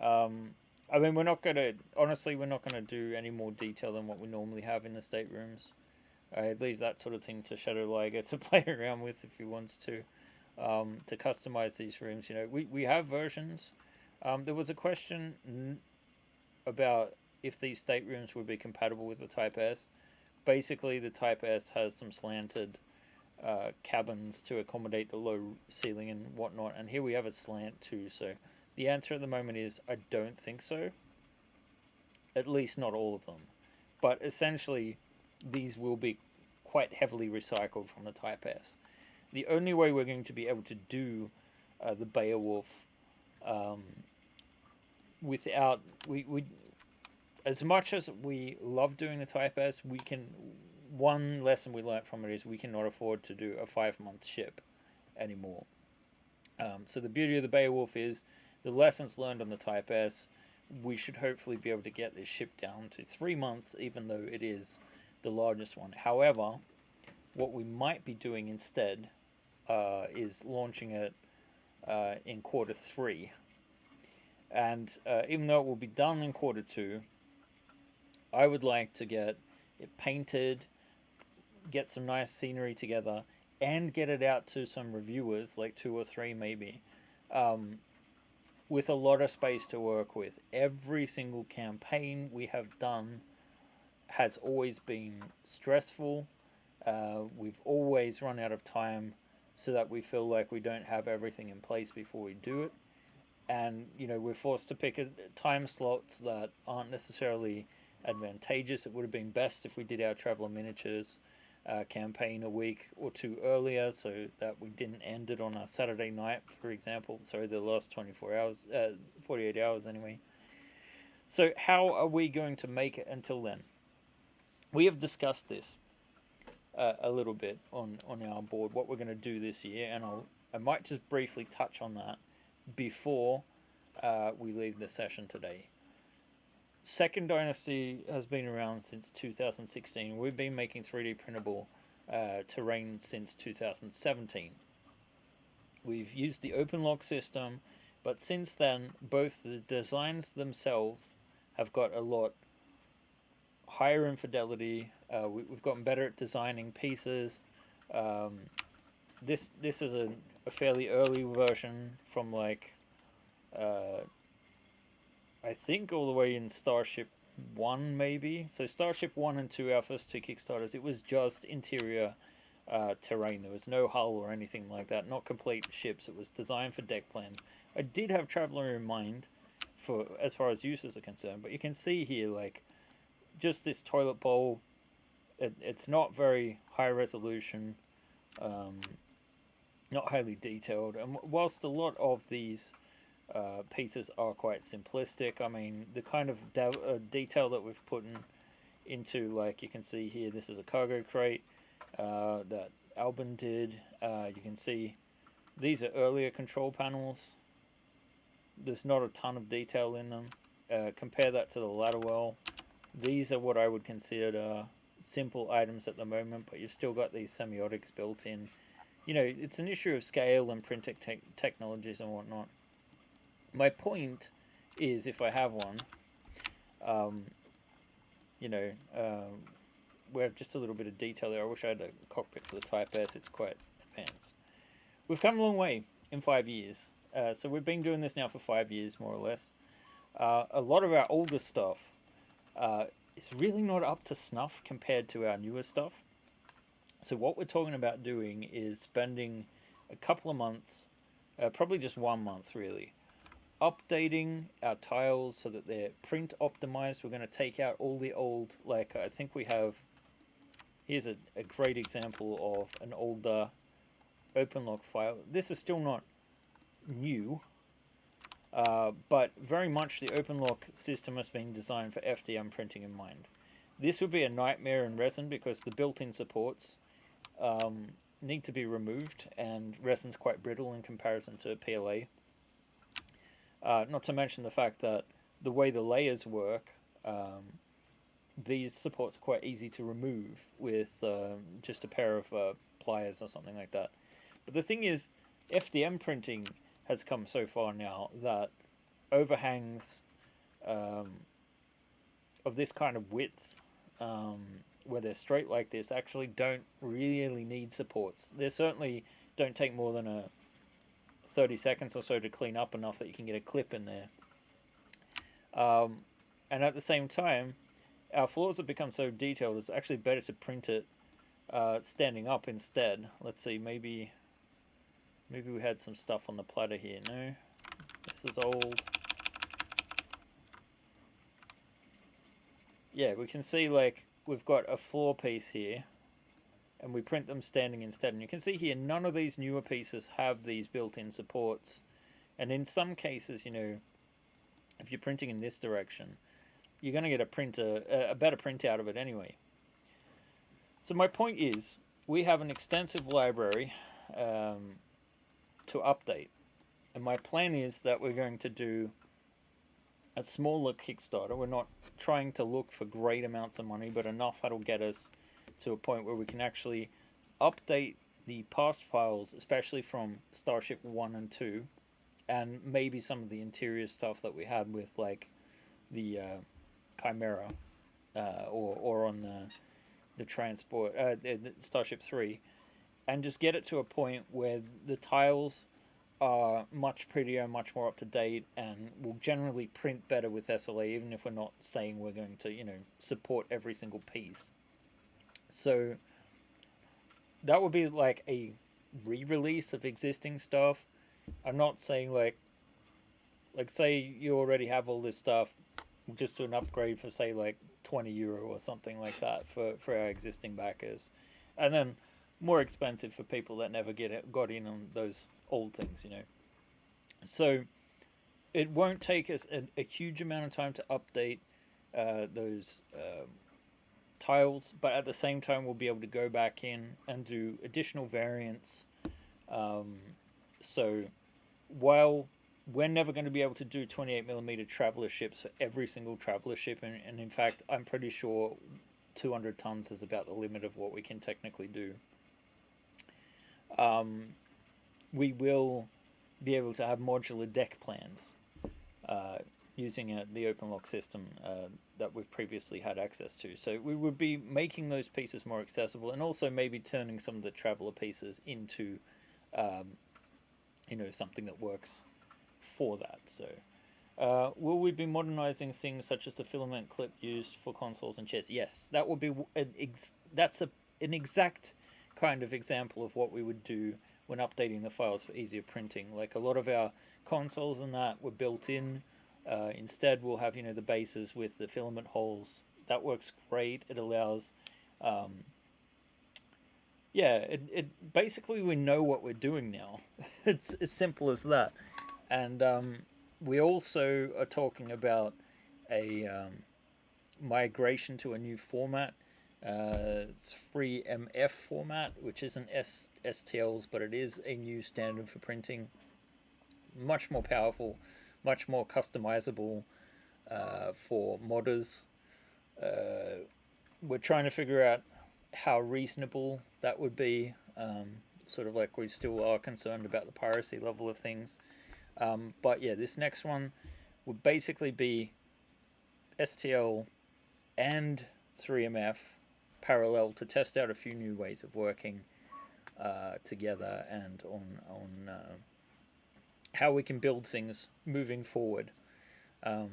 I mean, we're not gonna honestly, we're not gonna do any more detail than what we normally have in the staterooms. I leave that sort of thing to Shadow Liger to play around with if he wants to customize these rooms. You know, we have versions. There was a question about if these staterooms would be compatible with the Type S. Basically, the Type S has some slanted cabins to accommodate the low ceiling and whatnot, and here we have a slant too. So the answer at the moment is I don't think so. At least not all of them, but essentially these will be quite heavily recycled from the Type S. The only way we're going to be able to do the Beowulf without we as much as we love doing the Type S, we can one lesson we learnt from it is we cannot afford to do a 5-month ship anymore. So the beauty of the Beowulf is the lessons learned on the Type S. We should hopefully be able to get this ship down to 3 months, even though it is the largest one. However, what we might be doing instead is launching it in Q3. And even though it will be done in Q2, I would like to get it painted, get some nice scenery together, and get it out to some reviewers, like 2 or 3 maybe, with a lot of space to work with. Every single campaign we have done has always been stressful. We've always run out of time so that we feel like we don't have everything in place before we do it. And, you know, we're forced to pick time slots that aren't necessarily advantageous. It would have been best if we did our Traveller Miniatures campaign a week or 2 earlier so that we didn't end it on a Saturday night, for example. Sorry, the last 24 hours, 48 hours anyway. So how are we going to make it until then? We have discussed this a little bit on our board, what we're going to do this year, and I might just briefly touch on that before we leave the session today. Second Dynasty has been around since 2016. We've been making 3D printable terrain since 2017. We've used the OpenLog system, but since then, both the designs themselves have got a lot higher in fidelity. We've gotten better at designing pieces. This is a fairly early version from like I think all the way in Starship 1 maybe. So Starship 1 and 2, our first 2 Kickstarters, it was just interior terrain. There was no hull or anything like that. Not complete ships. It was designed for deck plan. I did have Traveller in mind for as far as uses are concerned, but you can see here like just this toilet bowl. It's not very high resolution, not highly detailed, and whilst a lot of these pieces are quite simplistic, I mean the kind of detail that we've put into, like you can see here, this is a cargo crate that AlBen did. You can see these are earlier control panels. There's not a ton of detail in them. Compare that to the ladder well. These are what I would consider simple items at the moment, but you've still got these semiotics built in. You know, it's an issue of scale and printing technologies and whatnot. My point is, if I have one, we have just a little bit of detail there. I wish I had a cockpit for the Type S. It's quite advanced. We've come a long way in 5 years. So we've been doing this now for 5 years, more or less. A lot of our older stuff is really not up to snuff compared to our newer stuff. So what we're talking about doing is spending a couple of months, probably just 1 month really, updating our tiles so that they're print optimized. We're going to take out all the old, like I think we have, here's a great example of an older OpenLog file. This is still not new, but very much the OpenLog system has been designed for FDM printing in mind. This would be a nightmare in resin because the built-in supports need to be removed, and resin's quite brittle in comparison to PLA. Not to mention the fact that the way the layers work, these supports are quite easy to remove with just a pair of pliers or something like that. But the thing is, FDM printing has come so far now that overhangs of this kind of width, where they're straight like this, actually don't really need supports. They certainly don't take more than a 30 seconds or so to clean up enough that you can get a clip in there. And at the same time, our floors have become so detailed, it's actually better to print it standing up instead. Let's see, maybe we had some stuff on the platter here. No, this is old. Yeah, we can see like we've got a floor piece here, and we print them standing instead. And you can see here, none of these newer pieces have these built-in supports. And in some cases, you know, if you're printing in this direction, you're going to get a better print out of it anyway. So my point is, we have an extensive library to update. And my plan is that we're going to do a smaller Kickstarter. We're not trying to look for great amounts of money, but enough that'll get us to a point where we can actually update the past files, especially from Starship 1 and 2, and maybe some of the interior stuff that we had with like the Chimera or on the transport the Starship 3, and just get it to a point where the tiles are much prettier, much more up to date, and will generally print better with SLA, even if we're not saying we're going to, you know, support every single piece. So that would be like a re-release of existing stuff. I'm not saying like say you already have all this stuff, just do an upgrade for say like €20 or something like that for our existing backers, and then more expensive for people that never got in on those old things, you know. So it won't take us a huge amount of time to update those tiles, but at the same time we'll be able to go back in and do additional variants. So while we're never going to be able to do 28mm traveler ships for every single traveler ship, and in fact I'm pretty sure 200 tons is about the limit of what we can technically do, we will be able to have modular deck plans using the OpenLock system that we've previously had access to. So we would be making those pieces more accessible, and also maybe turning some of the traveler pieces into you know, something that works for that. So will we be modernizing things such as the filament clip used for consoles and chairs? Yes, that would be that's an exact kind of example of what we would do when updating the files for easier printing. Like a lot of our consoles and that were built in. Instead, we'll have, you know, the bases with the filament holes. That works great. It allows, it basically we know what we're doing now. It's as simple as that. And we also are talking about a migration to a new format. It's free MF format, which isn't STLs, but it is a new standard for printing. Much more powerful, much more customizable for modders. We're trying to figure out how reasonable that would be. Sort of like we still are concerned about the piracy level of things. But yeah, this next one would basically be STL and 3MF parallel to test out a few new ways of working together, and on how we can build things moving forward. So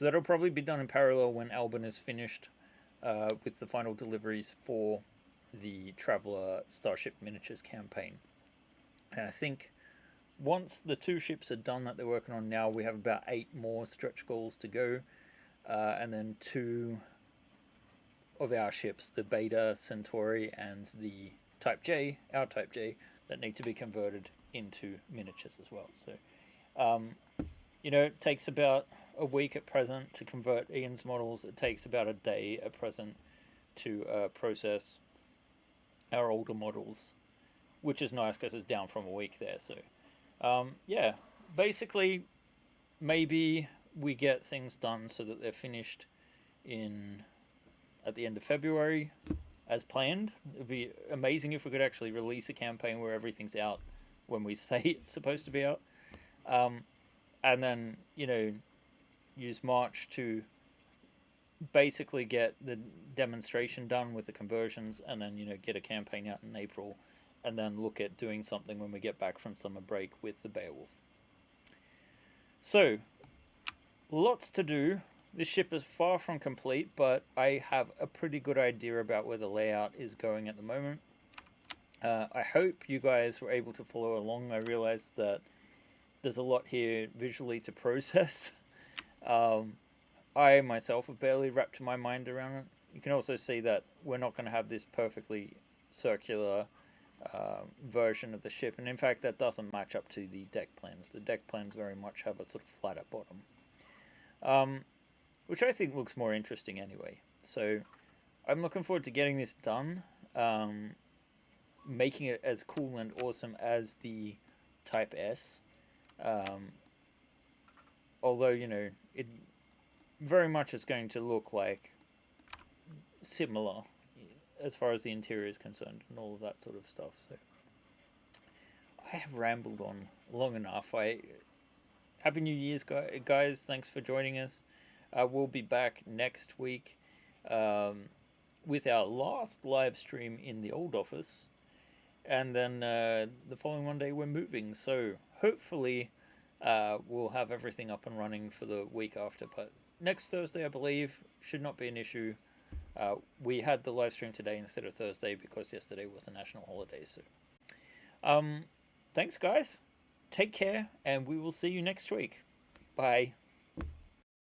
that'll probably be done in parallel when AlBen is finished with the final deliveries for the Traveller Starship Miniatures campaign. And I think once the 2 ships are done that they're working on now, we have about 8 more stretch goals to go, and then 2 of our ships, the Beta Centauri and the Type J, our Type J, that need to be converted into miniatures as well. So, you know, it takes about a week at present to convert Ian's models. It takes about a day at present to process our older models, which is nice because it's down from a week there. So, yeah, basically, maybe we get things done so that they're finished in at the end of February, as planned. It'd be amazing if we could actually release a campaign where everything's out when we say it's supposed to be out. And then, use March to basically get the demonstration done with the conversions, and then, get a campaign out in April, and then look at doing something when we get back from summer break with the Beowulf. So, lots to do. This ship is far from complete, but I have a pretty good idea about where the layout is going at the moment. I hope you guys were able to follow along. I realize that there's a lot here visually to process. I myself have barely wrapped my mind around it. You can also see that we're not going to have this perfectly circular version of the ship, and in fact that doesn't match up to the deck plans. The deck plans very much have a sort of flatter bottom, which I think looks more interesting anyway. So I'm looking forward to getting this done, making it as cool and awesome as the Type S, although it very much is going to look like similar as far as the interior is concerned and all of that sort of stuff. So I have rambled on long enough. Happy New Year's, guys. Thanks for joining us. We'll be back next week with our last live stream in the old office, and then the following Monday we're moving. So hopefully we'll have everything up and running for the week after. But next Thursday, I believe, should not be an issue. We had the live stream today instead of Thursday because yesterday was a national holiday. So thanks, guys. Take care, and we will see you next week. Bye.